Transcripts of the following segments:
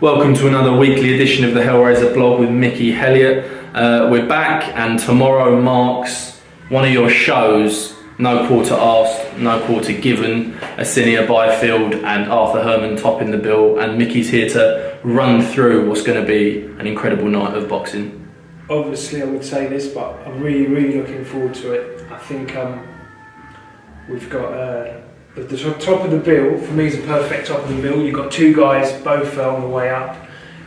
Welcome to another weekly edition of the Hellraiser blog with Mickey Helliott. We're back, and tomorrow marks one of your shows. No quarter asked, no quarter given. Asinia Byfield and Arthur Herman topping the bill, and Mickey's here to run through what's going to be an incredible night of boxing. Obviously, I would say this, but I'm really looking forward to it. I think we've got the top of the bill. For me, is a perfect top of the bill. You've got two guys, both on the way up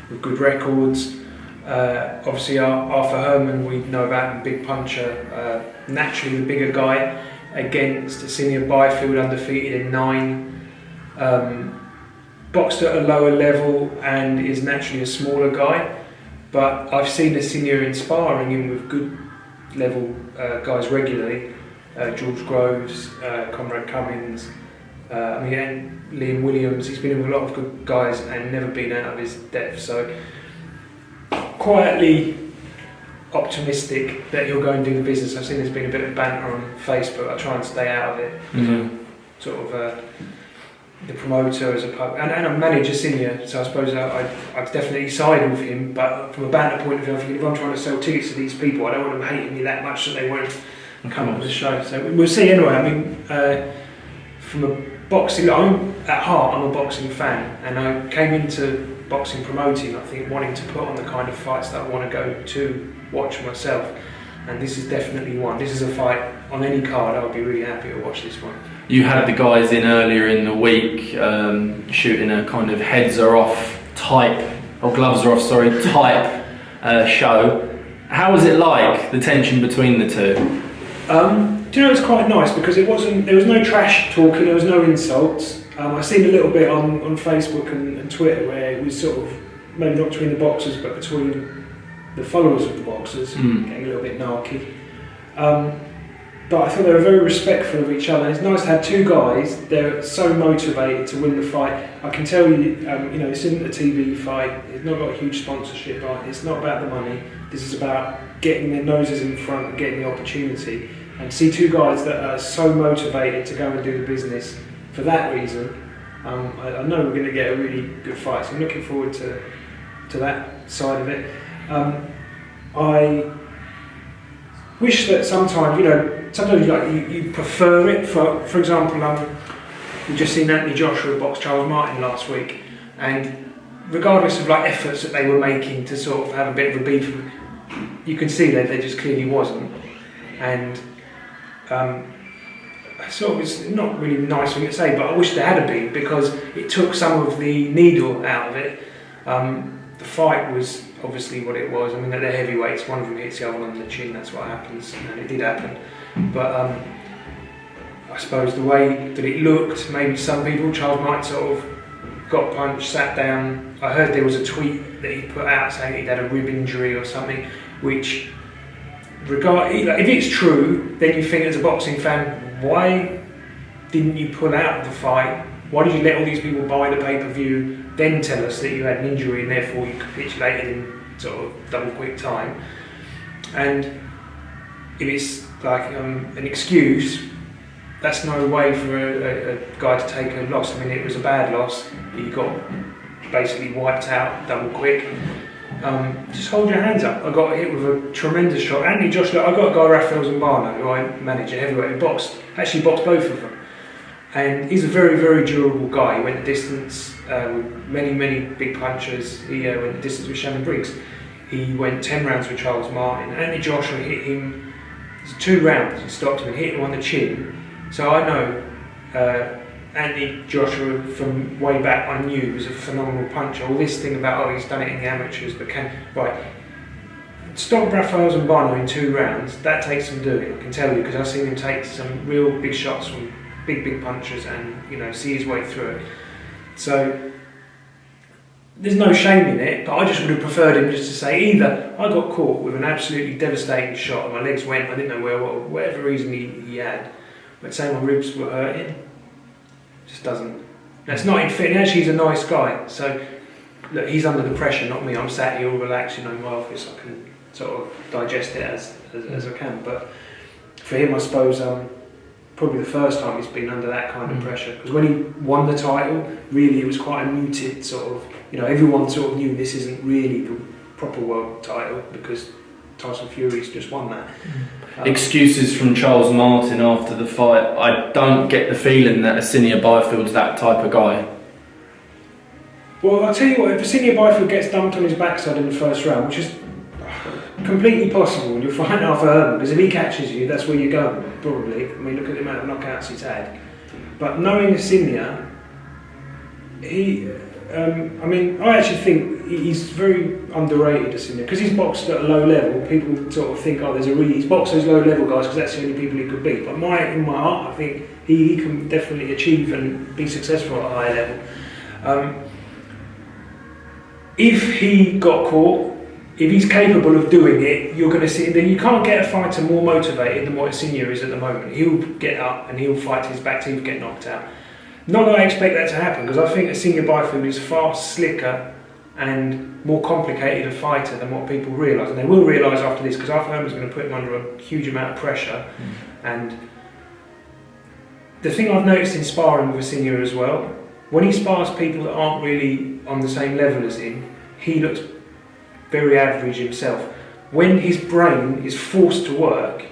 with good records. Obviously, Arthur Herman, we know about him, big puncher, naturally the bigger guy, against Asinia Byfield, undefeated in 9. Boxed at a lower level and is naturally a smaller guy. But I've seen Asinia in sparring him with good level guys regularly. George Groves, Conrad Cummins, and Liam Williams. He's been with a lot of good guys and never been out of his depth. So quietly optimistic that he'll go and do the business. I've seen there's been a bit of banter on Facebook. I try and stay out of it. Sort of the promoter as opposed, and I manage Asinia, so I suppose I'd definitely side with him. But from a banter point of view, I think if I'm trying to sell tickets to these people, I don't want them hating me that much that they won't come on the show. So we'll see anyway. I mean, from a boxing, I'm a boxing fan, and I came into boxing promoting, I think, wanting to put on the kind of fights that I want to go to watch myself, and this is definitely one. This is a fight on any card I would be really happy to watch this one. You had the guys in earlier in the week shooting a kind of heads are off type, or gloves are off, sorry, type show. How was it like, the tension between the two? Do you know, it's quite nice because there was no trash talking, there was no insults. I've seen a little bit on Facebook and Twitter where it was sort of, maybe not between the boxers, but between the followers of the boxers, getting a little bit narky. But I thought they were very respectful of each other. And it's nice to have two guys, they're so motivated to win the fight. I can tell you, this isn't a TV fight, it's not got a huge sponsorship, right? It's not about the money, this is about getting their noses in front and getting the opportunity. And see two guys that are so motivated to go and do the business for that reason, I know we're going to get a really good fight, so I'm looking forward to that side of it. I wish that sometimes you prefer it. For example, we've just seen Anthony Joshua box Charles Martin last week, and regardless of efforts that they were making to sort of have a bit of a beef, you can see that there just clearly wasn't. And sort of, it's not really a nice thing to say, but I wish there had been, because it took some of the needle out of it. The fight was obviously what it was. I mean, they're heavyweights, one of them hits the other one on the chin, that's what happens, and it did happen. But I suppose the way that it looked, maybe some people, Charles Martin sort of got punched, sat down. I heard there was a tweet that he put out saying he'd had a rib injury or something, which, if it's true, then you think as a boxing fan, why didn't you pull out of the fight? Why did you let all these people buy the pay-per-view, then tell us that you had an injury and therefore you capitulated in sort of double quick time? And if it's an excuse, that's no way for a guy to take a loss. I mean, it was a bad loss. He got basically wiped out double quick. Just hold your hands up. I got hit with a tremendous shot. Anthony Joshua, I got a guy, Rafael Zambano, who I manage at heavyweight, who actually boxed both of them. And he's a very, very durable guy. He went the distance with many big punches. He went the distance with Shannon Briggs. He went 10 rounds with Charles Martin. Anthony Joshua hit him 2 rounds and stopped him and hit him on the chin. So I know Anthony Joshua from way back, I knew was a phenomenal puncher. All this thing about, he's done it in the amateurs, but stop Rafael Zambano in 2 rounds, that takes some doing, I can tell you, because I've seen him take some real big shots from big punchers and see his way through it. So there's no shame in it, but I just would have preferred him just to say either I got caught with an absolutely devastating shot and my legs went, I didn't know where, whatever reason he had, but say my ribs were hurting, just doesn't. That's not in fit. Actually, he's a nice guy. So look, he's under the pressure, not me. I'm sat here all relaxed, in my office. I can sort of digest it as I can. But for him, I suppose probably the first time he's been under that kind of pressure. Because when he won the title, really it was quite a muted sort of, everyone sort of knew this isn't really the proper world title because Tyson Fury's just won that. Excuses from Charles Martin after the fight. I don't get the feeling that Asinio Byfield's that type of guy. Well, I'll tell you what, if Asinio Byfield gets dumped on his backside in the first round, which is completely possible when you're fighting Arthur Herman, because if he catches you, that's where you're going, probably. I mean, look at the amount of knockouts he's had. But knowing Asinio, I actually think he's very underrated, Asinio, because he's boxed at a low level. People sort of think, he's boxed those low level guys because that's the only people he could beat. But in my heart, I think he can definitely achieve and be successful at a high level. If he got caught, if he's capable of doing it, you're going to see. Then you can't get a fighter more motivated than what Asinio is at the moment. He'll get up and he'll fight to his back teeth, get knocked out. Not that I expect that to happen, because I think Asinio Byfield is far slicker and more complicated a fighter than what people realise. And they will realise after this, because Arthur Herman's going to put him under a huge amount of pressure. And the thing I've noticed in sparring with Asinio as well, when he spars people that aren't really on the same level as him, he looks very average himself. When his brain is forced to work,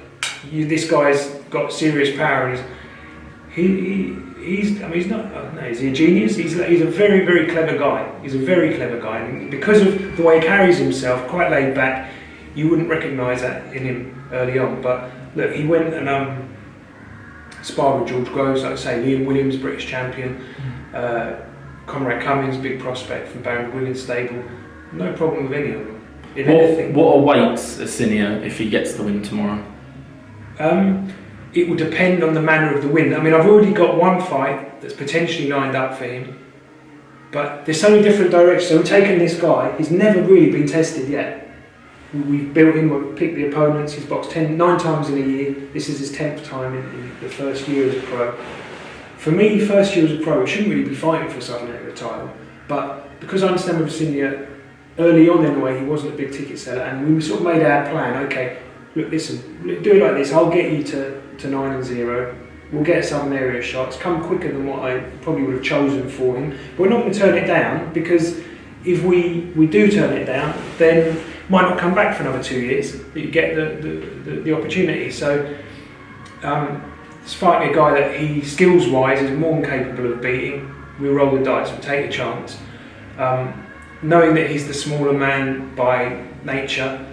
this guy's got serious power. And he's not. Is he a genius? He's a very, very clever guy. He's a very clever guy, and because of the way he carries himself, quite laid back, you wouldn't recognise that in him early on. But look, he went and sparred with George Groves, like I say, Liam Williams, British champion, Conrad Cummings, big prospect from Baron Williams stable. No problem with any of them. If anything, what awaits Asinio if he gets the win tomorrow? It will depend on the manner of the win. I mean, I've already got one fight that's potentially lined up for him, but there's so many different directions. So we've taken this guy, he's never really been tested yet. We've built him, we've picked the opponents, he's boxed 9 times in a year. This is his 10th time in the first year as a pro. For me, first year as a pro, he shouldn't really be fighting for something at the title, but because I understand with Asinio, early on anyway, he wasn't a big ticket seller, and we sort of made our plan. Okay, look, listen, do it like this. I'll get you to 9-0. We'll get some area shots. Come quicker than what I probably would have chosen for him. But we're not going to turn it down, because if we do turn it down, then might not come back for another 2 years. But you get the opportunity. So it's fighting a guy that he skills-wise is more than capable of beating. We'll roll the dice. We'll take a chance. Knowing that he's the smaller man by nature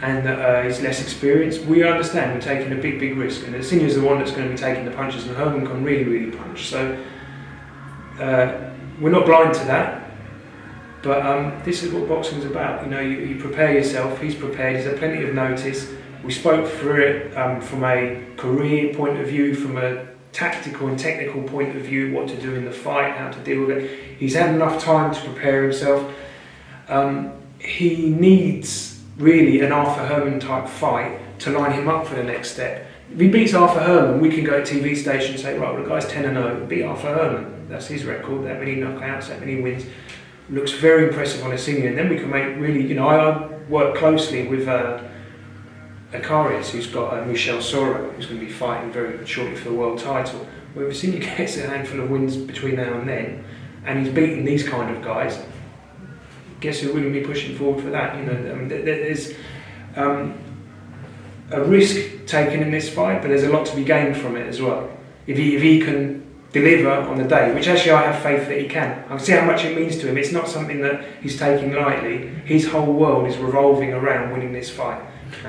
and that he's less experienced, we understand we're taking a big risk. And Asinio's the one that's going to be taking the punches, and Herman can really punch. So we're not blind to that. But this is what boxing's about. You prepare yourself. He's prepared. He's had plenty of notice. We spoke through it from a career point of view, from a tactical and technical point of view, what to do in the fight, how to deal with it. He's had enough time to prepare himself. He needs really an Arthur Herman type fight to line him up for the next step. If he beats Arthur Herman, we can go to TV station and say, right, well, the guy's 10-0, beat Arthur Herman. That's his record, that many knockouts, that many wins. Looks very impressive on Asinio, and then we can make really, I work closely with Akarius, who's got Michel Soro, who's going to be fighting very shortly for the world title. Well, if Asinio gets a handful of wins between now and then, and he's beating these kind of guys, guess who wouldn't be pushing forward for that? There's a risk taken in this fight, but there's a lot to be gained from it as well. If he can deliver on the day, which actually I have faith that he can. I see how much it means to him. It's not something that he's taking lightly. His whole world is revolving around winning this fight.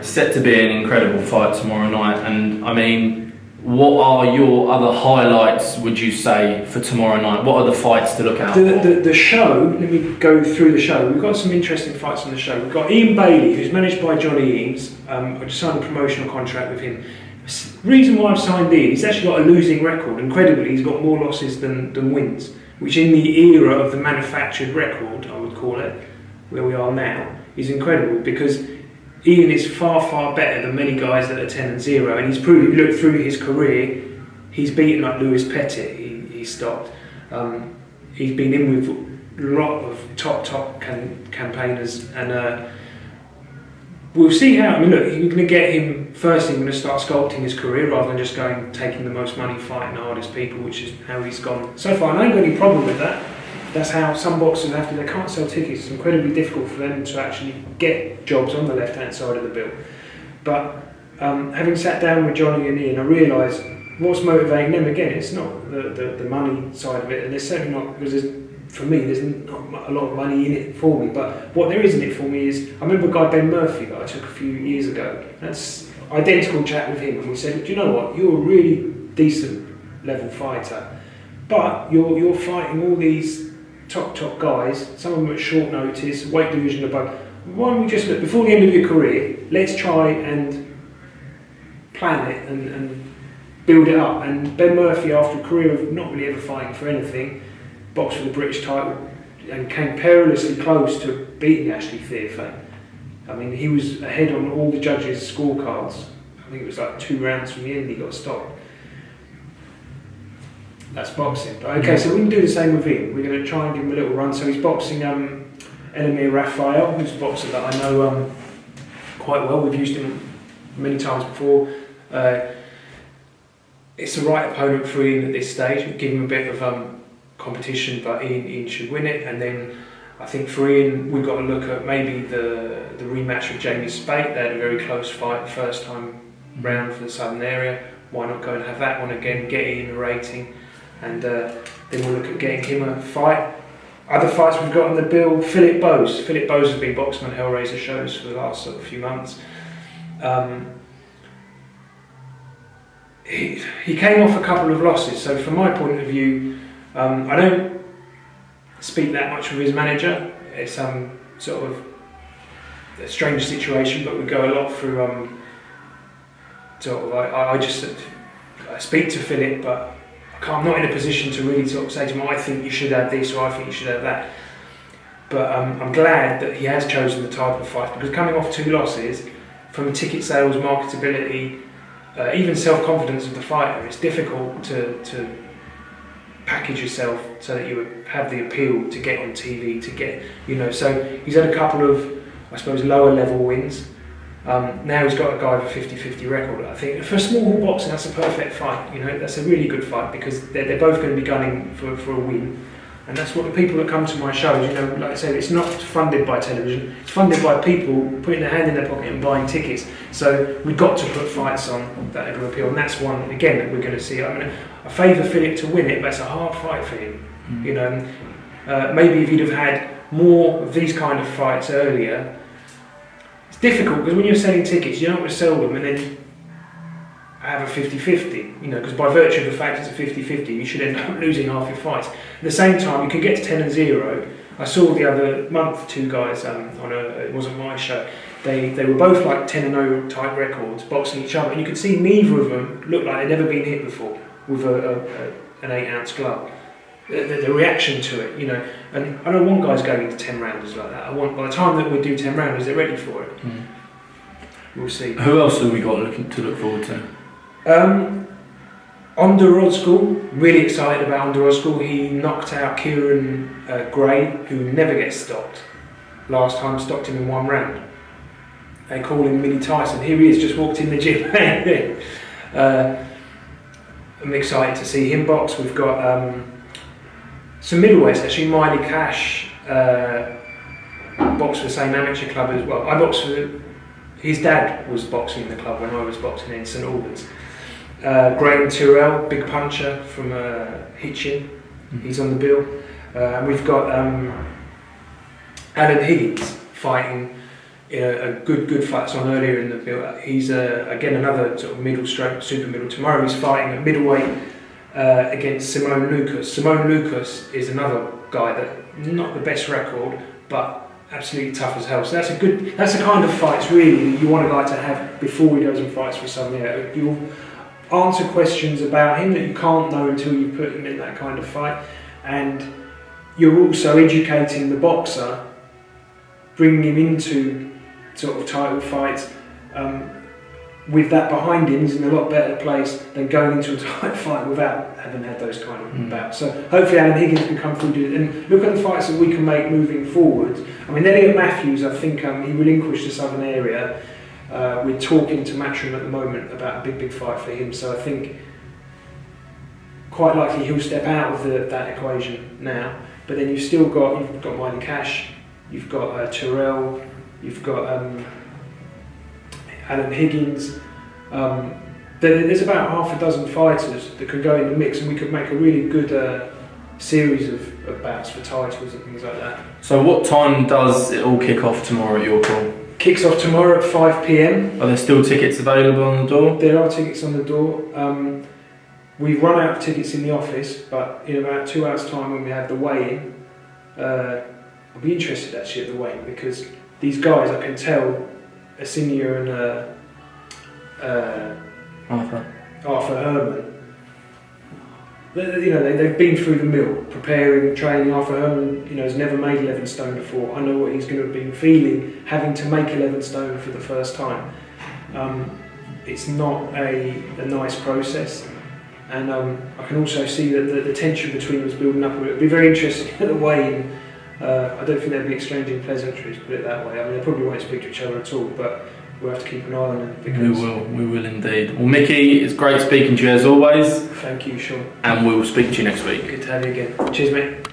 Set to be an incredible fight tomorrow night, and I mean, what are your other highlights, would you say, for tomorrow night? What are the fights to look out for? The show, let me go through the show. We've got some interesting fights on the show. We've got Ian Bailey, who's managed by Johnny Eames. I just signed a promotional contract with him. The reason why I've signed Ian, he's actually got a losing record. Incredibly, he's got more losses than wins, which in the era of the manufactured record, I would call it, where we are now, is incredible, because Ian is far better than many guys that are 10-0, and he's proven, if you look through his career, he's beaten like Lewis Pettit, he stopped. He's been in with a lot of top campaigners, and we'll see how. I mean, look, you're going to get him. First, he's going to start sculpting his career rather than just taking the most money, fighting the hardest people, which is how he's gone so far. And I ain't got any problem with that. That's how some boxers have to. They can't sell tickets. It's incredibly difficult for them to actually get jobs on the left-hand side of the bill. But having sat down with Johnny and Ian, I realised what's motivating them. Again, it's not the money side of it, and there's certainly not, because for me, there's not a lot of money in it for me. But what there is in it for me is, I remember a guy, Ben Murphy, that I took a few years ago. That's identical chat with him, and he said, "Do you know what? You're a really decent level fighter, but you're fighting all these top guys, some of them at short notice, weight division above. Why don't we just look, before the end of your career, let's try and plan it and build it up." And Ben Murphy, after a career of not really ever fighting for anything, boxed for the British title and came perilously close to beating Ashley Theophane. I mean, he was ahead on all the judges' scorecards. I think it was like 2 rounds from the end he got stopped. That's boxing. But okay, so we can do the same with him. We're going to try and give him a little run. So he's boxing Elamir Raphael, who's a boxer that I know quite well. We've used him many times before. It's the right opponent for Ian at this stage. We'll give him a bit of competition, but Ian should win it. And then I think for Ian, we've got to look at maybe the rematch with Jamie Spate. They had a very close fight the first time round for the Southern area. Why not go and have that one again, get Ian a rating, and then we'll look at getting him a fight. Other fights we've got on the bill, Philip Bose. Philip Bose has been boxing on Hellraiser shows for the last sort of few months. He came off a couple of losses, so from my point of view, I don't speak that much with his manager. It's sort of a strange situation, but we go a lot through I speak to Philip, but I'm not in a position to really sort of say to him, I think you should have this or I think you should have that. But I'm glad that he has chosen the type of fight, because coming off 2 losses, from ticket sales, marketability, even self-confidence of the fighter, it's difficult to package yourself so that you would have the appeal to get on TV, to get, so he's had a couple of, I suppose, lower level wins. Now he's got a guy with a 50-50 record. I think for small hall boxing, that's a perfect fight. That's a really good fight, because they're both going to be gunning for a win, and that's what the people that come to my shows. Like I said, it's not funded by television. It's funded by people putting their hand in their pocket and buying tickets. So we've got to put fights on that are going to appeal, and that's one again that we're going to see. I favour Philip to win it, but it's a hard fight for him. Maybe if he'd have had more of these kind of fights earlier. It's difficult, because when you're selling tickets, you don't want to sell them and then have a 50-50, because by virtue of the fact it's a 50-50, you should end up losing half your fights. At the same time, you could get to 10-0. I saw the other month 2 guys it wasn't my show. They were both like 10-0 type records, boxing each other, and you could see neither of them looked like they'd never been hit before with an 8-ounce glove. The reaction to it, and I don't want guys going into 10 rounders like that. I want, by the time that we do 10 rounders, they're ready for it. We'll see. Who else have we got to look forward to? Under Rodschool, really excited about Under Rodschool. He knocked out Kieran Gray, who never gets stopped. Last time stopped him in 1 round. They call him Mini Tyson. Here he is, just walked in the gym. I'm excited to see him box. We've got some middleweights actually. Miley Cash boxed for the same amateur club as well. I boxed for. His dad was boxing in the club when I was boxing in St Albans. Graham Tyrrell, big puncher from Hitchin. He's on the bill. We've got Alan Higgins fighting in a good fight that's on earlier in the bill. He's again another sort of middle stroke, super middle. Tomorrow he's fighting at middleweight against Simone Lucas. Simone Lucas is another guy that not the best record, but absolutely tough as hell. So that's the kind of fights really that you want a guy to have before he goes and fights for something. You'll answer questions about him that you can't know until you put him in that kind of fight, and you're also educating the boxer, bringing him into sort of title fights. with that behind him, he's in a lot better place than going into a tight fight without having had those kind of bouts. So hopefully Alan Higgins can come through and look at the fights that we can make moving forward. I mean, Elliot Matthews, I think he relinquished the southern area. We're talking to Matchroom at the moment about a big fight for him. So I think quite likely he'll step out of that equation now. But then you've got Miley Cash, you've got Terrell, you've got Alan Higgins. There's about half a dozen fighters that can go in the mix, and we could make a really good series of bouts for titles and things like that. So what time does it all kick off tomorrow at your call? Kicks off tomorrow at 5 p.m. Are there still tickets available on the door? There are tickets on the door. We've run out of tickets in the office, but in about 2 hours' time when we have the weigh-in, I'll be interested actually at the weigh-in, because these guys, I can tell, Asinia and Arthur Herman, they've been through the mill, preparing, training. Arthur Herman, has never made 11 stone before. I know what he's going to have been feeling, having to make 11 stone for the first time. It's not a nice process, and I can also see that the tension between them is building up a bit. It'll be very interesting at the weigh-in. I don't think they'll be exchanging pleasantries, put it that way. I mean, they probably won't speak to each other at all, but we'll have to keep an eye on them. We will indeed. Well, Mickey, it's great speaking to you as always. Thank you, Sean. And we'll speak to you next week. Good to have you again. Cheers, mate.